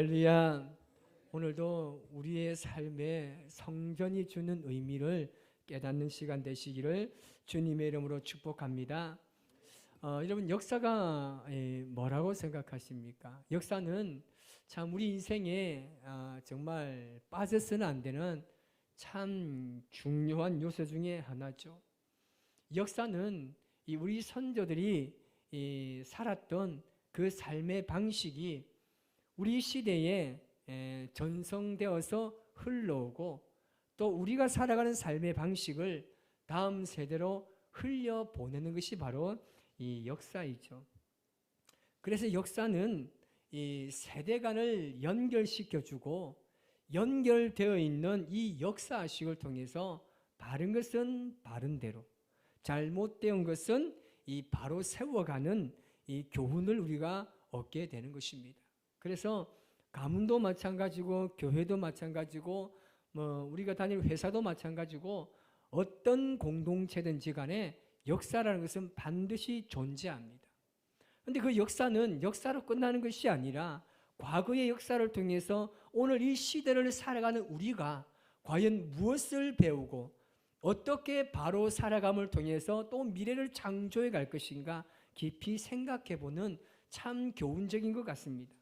할렐루야. 오늘도 우리의 삶에 성전이 주는 의미를 깨닫는 시간 되시기를 주님의 이름으로 축복합니다. 여러분, 역사가 뭐라고 생각하십니까? 역사는 참 우리 인생에 정말 빠져서는 안 되는 참 중요한 요소 중에 하나죠. 역사는 우리 선조들이 살았던 그 삶의 방식이 우리 시대에 전성되어서 흘러오고 또 우리가 살아가는 삶의 방식을 다음 세대로 흘려보내는 것이 바로 이 역사이죠. 그래서 역사는 이 세대 간을 연결시켜주고 연결되어 있는 이 역사식을 통해서 바른 것은 바른 대로, 잘못된 것은 이 바로 세워가는 이 교훈을 우리가 얻게 되는 것입니다. 그래서 가문도 마찬가지고 교회도 마찬가지고 우리가 다니는 회사도 마찬가지고 어떤 공동체든지 간에 역사라는 것은 반드시 존재합니다. 그런데 그 역사는 역사로 끝나는 것이 아니라 과거의 역사를 통해서 오늘 이 시대를 살아가는 우리가 과연 무엇을 배우고 어떻게 바로 살아감을 통해서 또 미래를 창조해 갈 것인가 깊이 생각해 보는 참 교훈적인 것 같습니다.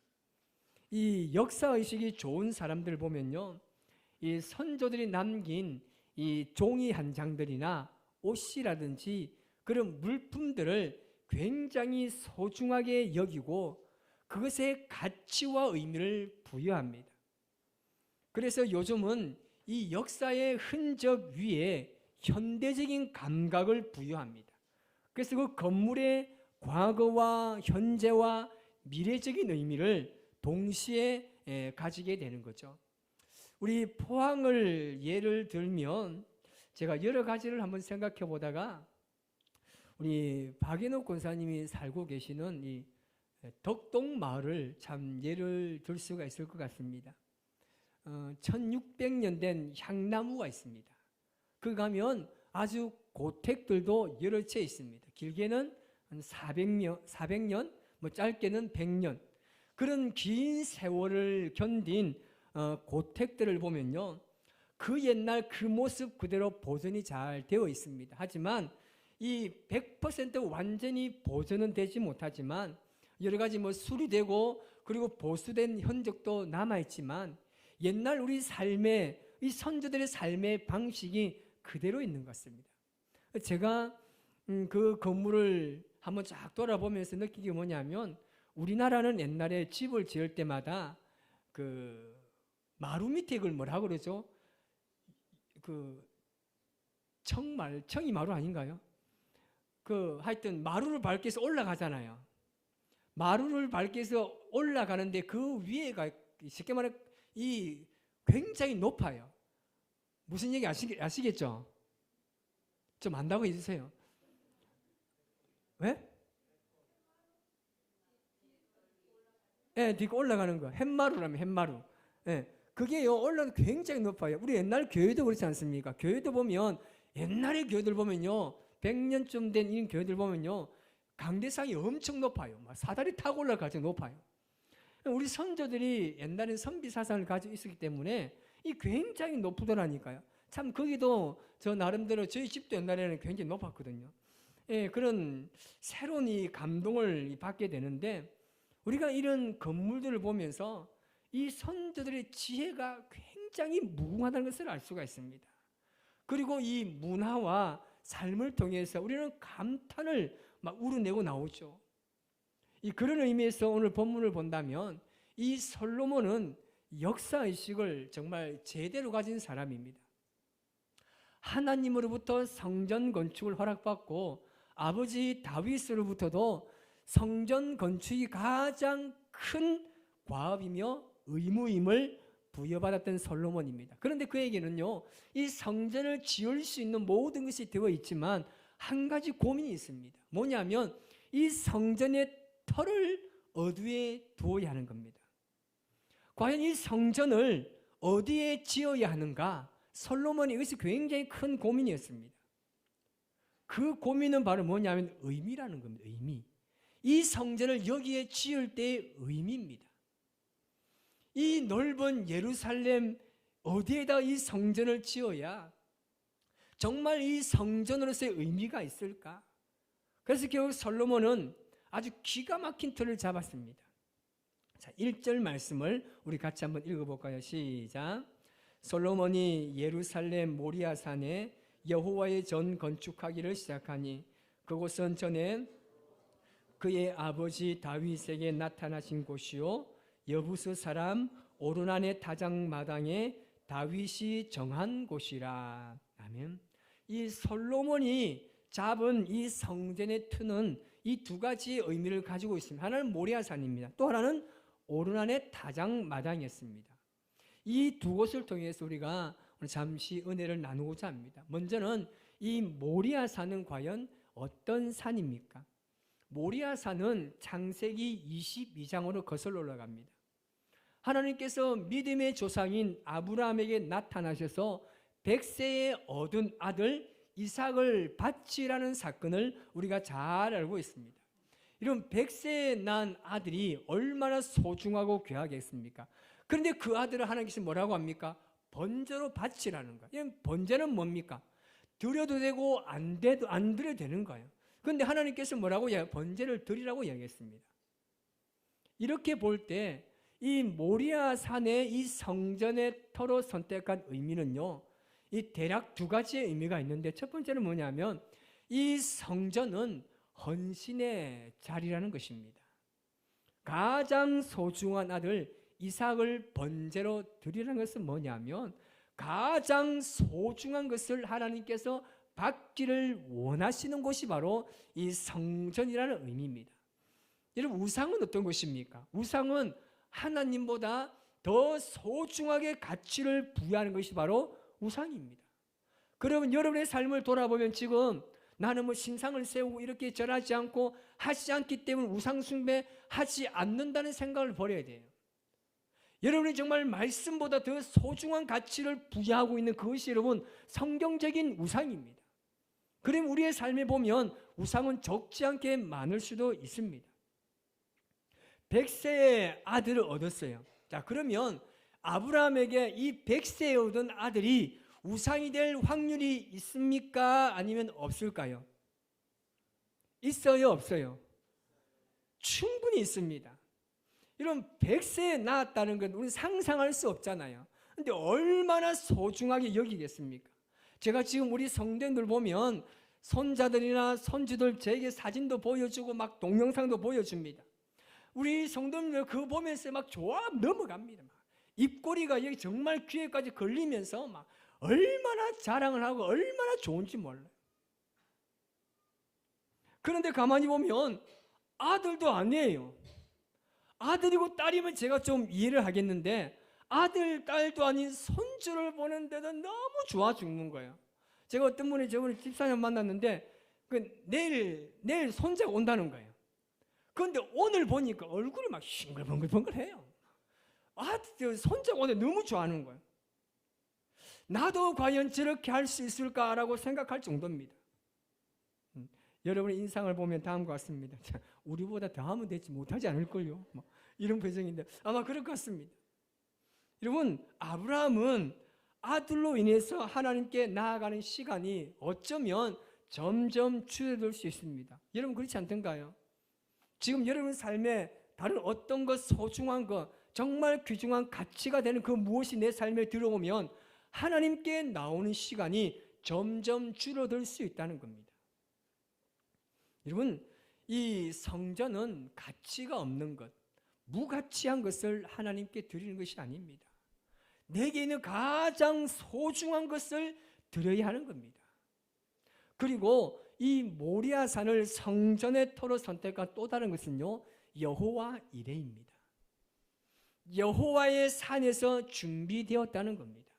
이 역사의식이 좋은 사람들 보면요, 이 선조들이 남긴 이 종이 한 장들이나 옷이라든지 그런 물품들을 굉장히 소중하게 여기고 그것에 가치와 의미를 부여합니다. 그래서 요즘은 이 역사의 흔적 위에 현대적인 감각을 부여합니다. 그래서 그 건물의 과거와 현재와 미래적인 의미를 동시에 가지게 되는 거죠. 우리 포항을 예를 들면 제가 여러 가지를 한번 생각해 보다가 우리 박인옥 권사님이 살고 계시는 이 덕동마을을 참 예를 들 수가 있을 것 같습니다. 1600년 된 향나무가 있습니다. 그 가면 아주 고택들도 여러 채 있습니다. 길게는 한 400년, 짧게는 100년. 그런 긴 세월을 견딘 고택들을 보면요, 그 옛날 그 모습 그대로 보존이 잘 되어 있습니다. 하지만 이 100% 완전히 보존은 되지 못하지만 여러 가지 수리되고 그리고 보수된 흔적도 남아있지만 옛날 우리 삶의 이 선조들의 삶의 방식이 그대로 있는 것 같습니다. 제가 그 건물을 한번 쫙 돌아보면서 느낀 게 뭐냐면 우리나라는 옛날에 집을 지을 때마다 그 마루 밑에 그걸 뭐라 그러죠? 그 청이 마루 아닌가요? 하여튼 마루를 밟기 위해서 올라가잖아요. 마루를 밟기 위해서 올라가는데 그 위에가 쉽게 말해 이 굉장히 높아요. 무슨 얘기 아시겠죠? 좀 안다고 해주세요. 왜? 뒤로 올라가는 거. 햇마루라면 햇마루. 그게요, 올라가는 굉장히 높아요. 우리 옛날 교회도 그렇지 않습니까? 교회도 보면, 옛날의 교회들 보면요, 100년쯤 된 이런 교회들 보면요, 강대상이 엄청 높아요. 사다리 타고 올라가서 높아요. 우리 선조들이 옛날에 선비사상을 가지고 있었기 때문에 이 굉장히 높더라니까요. 참, 거기도 저 나름대로 저희 집도 옛날에는 굉장히 높았거든요. 그런 새로운 이 감동을 받게 되는데, 우리가 이런 건물들을 보면서 이 선조들의 지혜가 굉장히 무궁하다는 것을 알 수가 있습니다. 그리고 이 문화와 삶을 통해서 우리는 감탄을 막 우러내고 나오죠. 그런 의미에서 오늘 본문을 본다면 이 솔로몬은 역사의식을 정말 제대로 가진 사람입니다. 하나님으로부터 성전 건축을 허락받고 아버지 다윗으로부터도 성전 건축이 가장 큰 과업이며 의무임을 부여받았던 솔로몬입니다. 그런데 그에게는요, 이 성전을 지을 수 있는 모든 것이 되어 있지만 한 가지 고민이 있습니다. 뭐냐면 이 성전의 터를 어디에 두어야 하는 겁니다. 과연 이 성전을 어디에 지어야 하는가? 솔로몬이 이것이 굉장히 큰 고민이었습니다. 그 고민은 바로 뭐냐면 의미라는 겁니다. 의미. 이 성전을 여기에 지을 때의 의미입니다. 이 넓은 예루살렘 어디에다 이 성전을 지어야 정말 이 성전으로서의 의미가 있을까? 그래서 결국 솔로몬은 아주 기가 막힌 틀을 잡았습니다. 자, 1절 말씀을 우리 같이 한번 읽어볼까요? 시작. 솔로몬이 예루살렘 모리아산에 여호와의 전 건축하기를 시작하니 그곳은 전에 그의 아버지 다윗에게 나타나신 곳이요 여부스 사람 오르난의 타작마당에 다윗이 정한 곳이라. 아멘. 이 솔로몬이 잡은 이 성전의 터는 이 두 가지 의미를 가지고 있습니다. 하나는 모리아산입니다. 또 하나는 오르난의 타작마당이었습니다. 이 두 곳을 통해서 우리가 오늘 잠시 은혜를 나누고자 합니다. 먼저는 이 모리아산은 과연 어떤 산입니까? 모리아산은 창세기 22장으로 거슬러 올라갑니다. 하나님께서 믿음의 조상인 아브라함에게 나타나셔서 100세에 얻은 아들 이삭을 바치라는 사건을 우리가 잘 알고 있습니다. 이런 100세에 난 아들이 얼마나 소중하고 귀하겠습니까? 그런데 그 아들을 하나님께서 뭐라고 합니까? 번제로 바치라는 거예요. 번제는 뭡니까? 드려도 되고 안 드려도 되는 거예요. 그런데 하나님께서 뭐라고 해요? 번제를 드리라고 이야기했습니다. 이렇게 볼 때 이 모리아 산의 이 성전의 터로 선택한 의미는요, 이 대략 두 가지의 의미가 있는데, 첫 번째는 뭐냐면 이 성전은 헌신의 자리라는 것입니다. 가장 소중한 아들 이삭을 번제로 드리라는 것은 뭐냐면 가장 소중한 것을 하나님께서 받기를 원하시는 곳이 바로 이 성전이라는 의미입니다. 여러분, 우상은 어떤 것입니까? 우상은 하나님보다 더 소중하게 가치를 부여하는 것이 바로 우상입니다. 그러면 여러분의 삶을 돌아보면 지금 나는 뭐 신상을 세우고 이렇게 절하지 않고 하지 않기 때문에 우상 숭배하지 않는다는 생각을 버려야 돼요. 여러분이 정말 말씀보다 더 소중한 가치를 부여하고 있는 그것이 여러분 성경적인 우상입니다. 그럼 우리의 삶에 보면 우상은 적지 않게 많을 수도 있습니다. 100세의 아들을 얻었어요. 자, 그러면 아브라함에게 이 100세에 얻은 아들이 우상이 될 확률이 있습니까? 아니면 없을까요? 있어요, 없어요? 충분히 있습니다. 이런 100세에 낳았다는 건 우리는 상상할 수 없잖아요. 그런데 얼마나 소중하게 여기겠습니까? 제가 지금 우리 성도들 보면 손자들이나 손주들 제게 사진도 보여주고 막 동영상도 보여줍니다. 우리 성도들 그거 보면서 막 좋아 넘어갑니다. 막. 입꼬리가 여기 정말 귀에까지 걸리면서 막 얼마나 자랑을 하고 얼마나 좋은지 몰라요. 그런데 가만히 보면 아들도 아니에요. 아들이고 딸이면 제가 좀 이해를 하겠는데 아들, 딸도 아닌 손주를 보는데도 너무 좋아 죽는 거예요. 제가 어떤 분이 저번에 집사님 만났는데 내일 손자가 온다는 거예요. 그런데 오늘 보니까 얼굴이 막 싱글벙글벙글해요. 손자가 오늘 너무 좋아하는 거예요. 나도 과연 저렇게 할 수 있을까라고 생각할 정도입니다. 여러분의 인상을 보면 다음과 같습니다. 우리보다 더 하면 되지 못하지 않을걸요. 이런 표정인데 아마 그럴 것 같습니다. 여러분, 아브라함은 아들로 인해서 하나님께 나아가는 시간이 어쩌면 점점 줄어들 수 있습니다. 여러분 그렇지 않던가요? 지금 여러분 삶에 다른 어떤 것, 소중한 것, 정말 귀중한 가치가 되는 그 무엇이 내 삶에 들어오면 하나님께 나오는 시간이 점점 줄어들 수 있다는 겁니다. 여러분, 이 성전은 가치가 없는 것, 무가치한 것을 하나님께 드리는 것이 아닙니다. 내게 있는 가장 소중한 것을 드려야 하는 겁니다. 그리고 이 모리아산을 성전의 터로 선택한 또 다른 것은요, 여호와 이레입니다. 여호와의 산에서 준비되었다는 겁니다.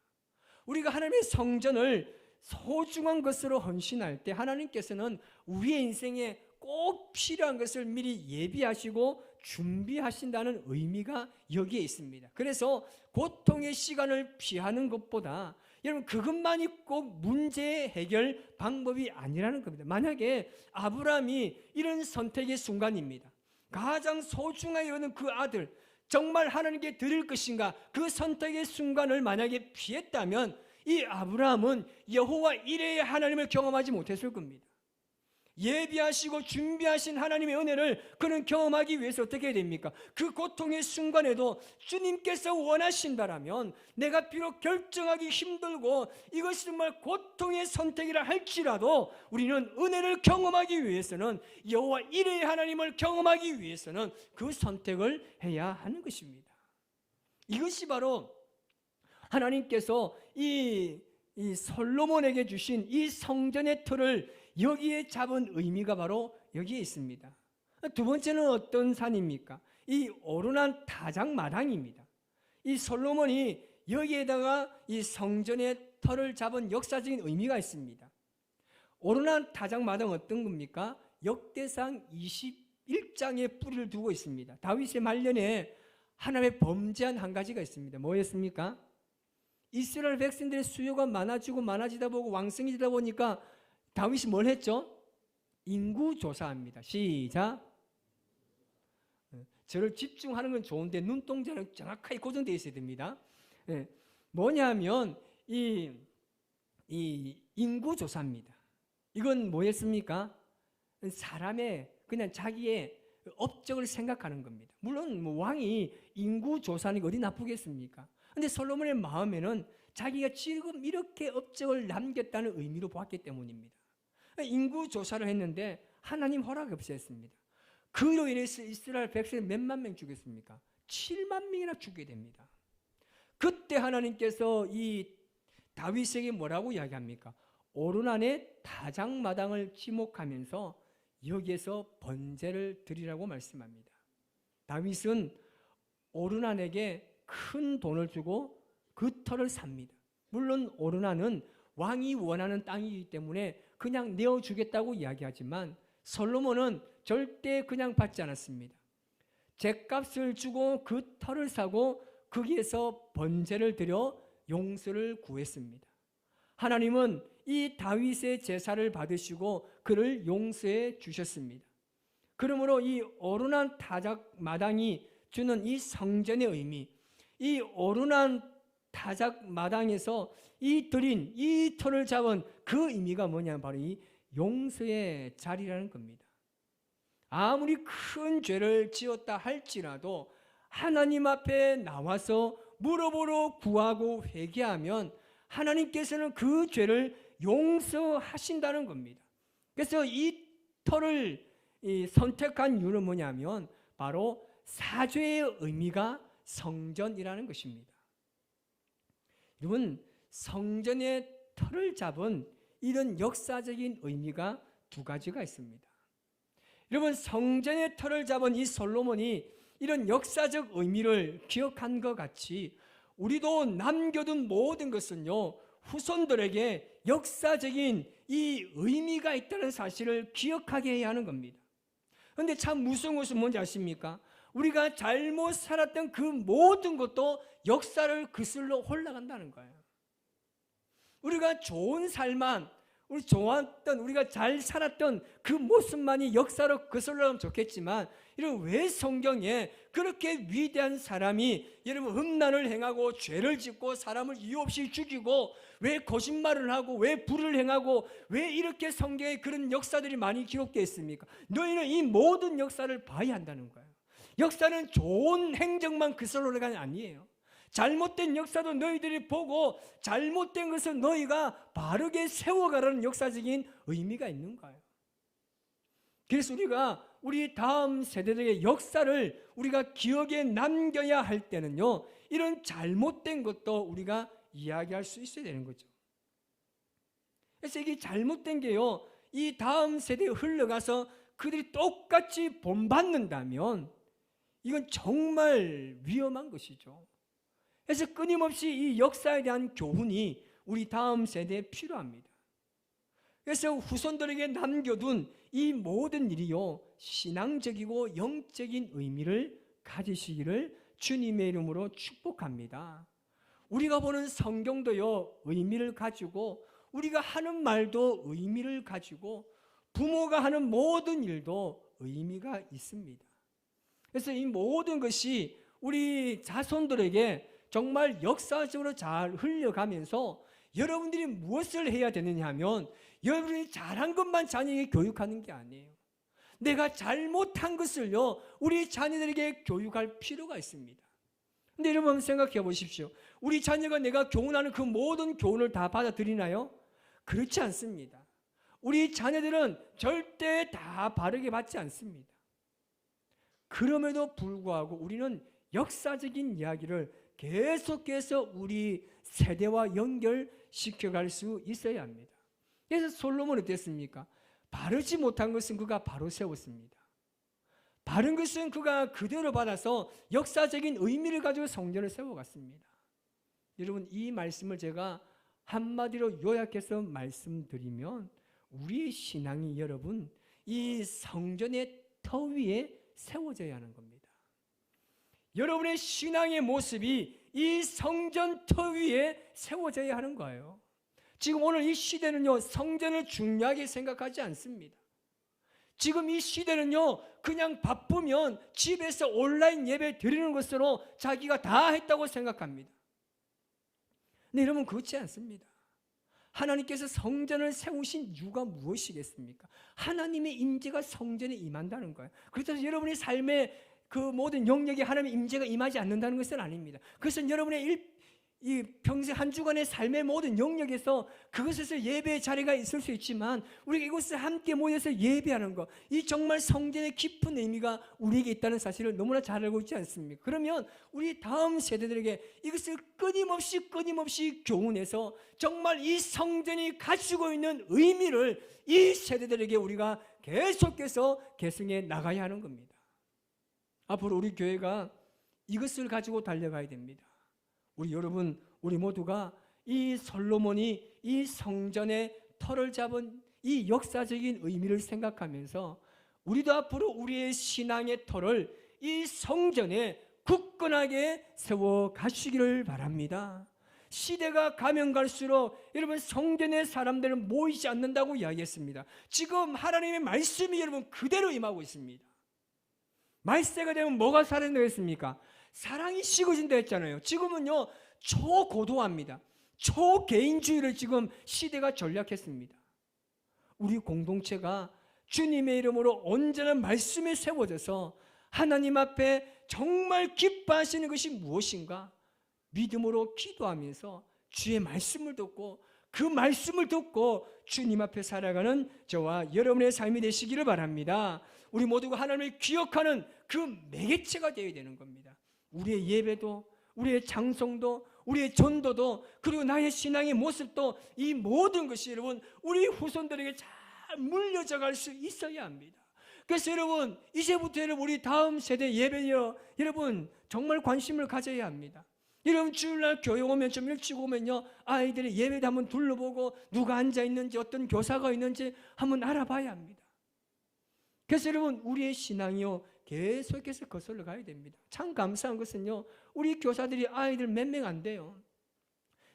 우리가 하나님의 성전을 소중한 것으로 헌신할 때 하나님께서는 우리의 인생에 꼭 필요한 것을 미리 예비하시고 준비하신다는 의미가 여기에 있습니다. 그래서 고통의 시간을 피하는 것보다 여러분 그것만이 꼭 문제의 해결 방법이 아니라는 겁니다. 만약에 아브라함이 이런 선택의 순간입니다. 가장 소중하게 여기는 그 아들, 정말 하나님께 드릴 것인가, 그 선택의 순간을 만약에 피했다면 이 아브라함은 여호와 이레의 하나님을 경험하지 못했을 겁니다. 예비하시고 준비하신 하나님의 은혜를 그는 경험하기 위해서 어떻게 해야 됩니까? 그 고통의 순간에도 주님께서 원하신다라면, 내가 비록 결정하기 힘들고 이것이 정말 고통의 선택이라 할지라도 우리는 은혜를 경험하기 위해서는, 여호와 이레의 하나님을 경험하기 위해서는 그 선택을 해야 하는 것입니다. 이것이 바로 하나님께서 이 솔로몬에게 주신 이 성전의 틀을 여기에 잡은 의미가 바로 여기에 있습니다. 두 번째는 어떤 산입니까? 이 오르난 타작마당입니다. 이 솔로몬이 여기에다가 이 성전의 털을 잡은 역사적인 의미가 있습니다. 오르난 타작마당은 어떤 겁니까? 역대상 21장에 뿌리를 두고 있습니다. 다윗의 말년에 하나님의 범죄한 한 가지가 있습니다. 뭐였습니까? 이스라엘 백성들의 수요가 많아지다 보고 왕성해지다 보니까 다윗이 뭘 했죠? 인구조사합니다. 시작. 저를 집중하는 건 좋은데 눈동자는 정확하게 고정되어 있어야 됩니다. 뭐냐면 이 인구조사입니다. 이건 뭐였습니까? 사람의 그냥 자기의 업적을 생각하는 겁니다. 물론 왕이 인구조사하는 게 어디 나쁘겠습니까? 근데 솔로몬의 마음에는 자기가 지금 이렇게 업적을 남겼다는 의미로 보았기 때문입니다. 인구조사를 했는데 하나님 허락이 없었습니다. 그로 인해서 이스라엘 백성이 몇만 명 죽였습니까? 7만 명이나 죽게 됩니다. 그때 하나님께서 이 다윗에게 뭐라고 이야기합니까? 오르난의 타작마당을 지목하면서 여기에서 번제를 드리라고 말씀합니다. 다윗은 오르난에게 큰 돈을 주고 그 터를 삽니다. 물론 오르난은 왕이 원하는 땅이기 때문에 그냥 내어주겠다고 이야기하지만 솔로몬은 절대 그냥 받지 않았습니다. 죗값을 주고 그 터를 사고 거기에서 번제를 드려 용서를 구했습니다. 하나님은 이 다윗의 제사를 받으시고 그를 용서해 주셨습니다. 그러므로 이 오르난 타작마당이 주는 이 성전의 의미, 이 오르난 타작마당에서 이 드린 이 터를 잡은 그 의미가 뭐냐면 바로 이 용서의 자리라는 겁니다. 아무리 큰 죄를 지었다 할지라도 하나님 앞에 나와서 물어보러 구하고 회개하면 하나님께서는 그 죄를 용서하신다는 겁니다. 그래서 이 터를 선택한 이유는 뭐냐면 바로 사죄의 의미가 성전이라는 것입니다. 여러분, 성전의 터를 잡은 이런 역사적인 의미가 두 가지가 있습니다. 여러분, 성전의 터를 잡은 이 솔로몬이 이런 역사적 의미를 기억한 것 같이 우리도 남겨둔 모든 것은요, 후손들에게 역사적인 이 의미가 있다는 사실을 기억하게 해야 하는 겁니다. 그런데 참 무서운 것은 뭔지 아십니까? 우리가 잘못 살았던 그 모든 것도 역사를 그슬러 올라간다는 거예요. 우리가 좋은 삶만, 우리 좋았던, 우리가 잘 살았던 그 모습만이 역사로 거슬러가면 좋겠지만, 이런 왜 성경에 그렇게 위대한 사람이 여러분 음란을 행하고 죄를 짓고 사람을 이유 없이 죽이고 왜 거짓말을 하고 왜 불을 행하고 왜 이렇게 성경에 그런 역사들이 많이 기록되어 있습니까? 너희는 이 모든 역사를 봐야 한다는 거예요. 역사는 좋은 행정만 그슬러 올라가는 게 아니에요. 잘못된 역사도 너희들이 보고 잘못된 것을 너희가 바르게 세워가라는 역사적인 의미가 있는 거예요. 그래서 우리가 우리 다음 세대들의 역사를 우리가 기억에 남겨야 할 때는요, 이런 잘못된 것도 우리가 이야기할 수 있어야 되는 거죠. 그래서 이게 잘못된 게요, 이 다음 세대에 흘러가서 그들이 똑같이 본받는다면 이건 정말 위험한 것이죠. 그래서 끊임없이 이 역사에 대한 교훈이 우리 다음 세대에 필요합니다. 그래서 후손들에게 남겨둔 이 모든 일이요, 신앙적이고 영적인 의미를 가지시기를 주님의 이름으로 축복합니다. 우리가 보는 성경도요, 의미를 가지고, 우리가 하는 말도 의미를 가지고, 부모가 하는 모든 일도 의미가 있습니다. 그래서 이 모든 것이 우리 자손들에게 정말 역사적으로 잘 흘려가면서 여러분들이 무엇을 해야 되느냐 하면 여러분이 잘한 것만 자녀에게 교육하는 게 아니에요. 내가 잘못한 것을요 우리 자녀들에게 교육할 필요가 있습니다. 근데 여러분 한번 생각해 보십시오. 우리 자녀가 내가 교훈하는 그 모든 교훈을 다 받아들이나요? 그렇지 않습니다. 우리 자녀들은 절대 다 바르게 받지 않습니다. 그럼에도 불구하고 우리는 역사적인 이야기를 계속해서 우리 세대와 연결시켜갈 수 있어야 합니다. 그래서 솔로몬은 어땠습니까? 바르지 못한 것은 그가 바로 세웠습니다. 바른 것은 그가 그대로 받아서 역사적인 의미를 가지고 성전을 세워갔습니다. 여러분, 이 말씀을 제가 한마디로 요약해서 말씀드리면 우리의 신앙이 여러분 이 성전의 터 위에 세워져야 하는 겁니다. 여러분의 신앙의 모습이 이 성전 터 위에 세워져야 하는 거예요. 지금 오늘 이 시대는요 성전을 중요하게 생각하지 않습니다. 지금 이 시대는요 그냥 바쁘면 집에서 온라인 예배 드리는 것으로 자기가 다 했다고 생각합니다. 근데 여러분 그렇지 않습니다. 하나님께서 성전을 세우신 이유가 무엇이겠습니까? 하나님의 임재가 성전에 임한다는 거예요. 그래서 여러분의 삶에 그 모든 영역에 하나님의 임재가 임하지 않는다는 것은 아닙니다. 그래서 여러분의 이 평생 한 주간의 삶의 모든 영역에서 그것에서 예배의 자리가 있을 수 있지만 우리가 이곳에 함께 모여서 예배하는 것, 이 정말 성전의 깊은 의미가 우리에게 있다는 사실을 너무나 잘 알고 있지 않습니까? 그러면 우리 다음 세대들에게 이것을 끊임없이 교훈해서 정말 이 성전이 가지고 있는 의미를 이 세대들에게 우리가 계속해서 계승해 나가야 하는 겁니다. 앞으로 우리 교회가 이것을 가지고 달려가야 됩니다. 우리 여러분, 우리 모두가 이 솔로몬이 이 성전의 터를 잡은 이 역사적인 의미를 생각하면서 우리도 앞으로 우리의 신앙의 터를 이 성전에 굳건하게 세워 가시기를 바랍니다. 시대가 가면 갈수록 여러분 성전에 사람들은 모이지 않는다고 이야기했습니다. 지금 하나님의 말씀이 여러분 그대로 임하고 있습니다. 말세가 되면 뭐가 사라지겠습니까? 사랑이 식어진다 했잖아요. 지금은요 초고도화입니다. 초개인주의를 지금 시대가 전략했습니다. 우리 공동체가 주님의 이름으로 온전한 말씀에 세워져서 하나님 앞에 정말 기뻐하시는 것이 무엇인가? 믿음으로 기도하면서 주의 말씀을 듣고 그 말씀을 듣고 주님 앞에 살아가는 저와 여러분의 삶이 되시기를 바랍니다. 우리 모두가 하나님을 기억하는 그 매개체가 되어야 되는 겁니다. 우리의 예배도, 우리의 찬송도, 우리의 전도도, 그리고 나의 신앙의 모습도 이 모든 것이 여러분 우리 후손들에게 잘 물려져 갈 수 있어야 합니다. 그래서 여러분 이제부터 여러분 우리 다음 세대 예배여 여러분 정말 관심을 가져야 합니다. 여러분 주일날 교회 오면 좀 일찍 오면요 아이들의 예배도 한번 둘러보고 누가 앉아있는지 어떤 교사가 있는지 한번 알아봐야 합니다. 그래서 여러분 우리의 신앙이요 계속해서 거슬러 가야 됩니다. 참 감사한 것은요 우리 교사들이 아이들 몇 명 안 돼요.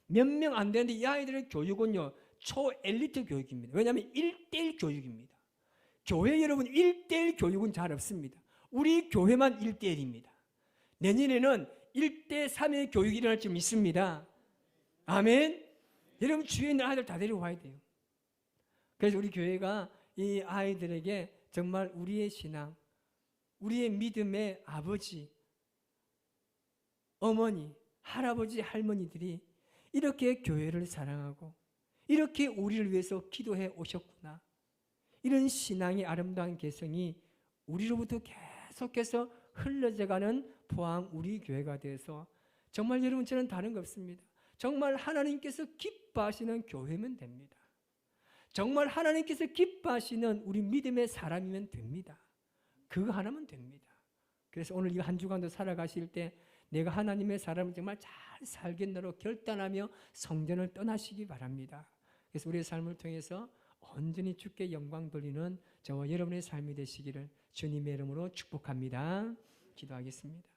몇 명 안 되는데 이 아이들의 교육은요 초엘리트 교육입니다. 왜냐하면 1:1 교육입니다. 교회 여러분 1:1 교육은 잘 없습니다. 우리 교회만 1:1입니다. 내년에는 1:3의 교육이 일어날 줄 믿습니다. 아멘. 여러분 주위에 있는 아이들 다 데려와야 돼요. 그래서 우리 교회가 이 아이들에게 정말 우리의 신앙, 우리의 믿음의 아버지, 어머니, 할아버지, 할머니들이 이렇게 교회를 사랑하고 이렇게 우리를 위해서 기도해 오셨구나. 이런 신앙의 아름다운 개성이 우리로부터 계속해서 흘러져가는 포항 우리 교회가 돼서 정말 여러분 저는 다른 거 없습니다. 정말 하나님께서 기뻐하시는 교회면 됩니다. 정말 하나님께서 기뻐하시는 우리 믿음의 사람이면 됩니다. 그거 하나면 됩니다. 그래서 오늘 이 한 주간도 살아가실 때 내가 하나님의 사람을 정말 잘 살겠노로 결단하며 성전을 떠나시기 바랍니다. 그래서 우리의 삶을 통해서 온전히 주께 영광 돌리는 저와 여러분의 삶이 되시기를 주님의 이름으로 축복합니다. 기도하겠습니다.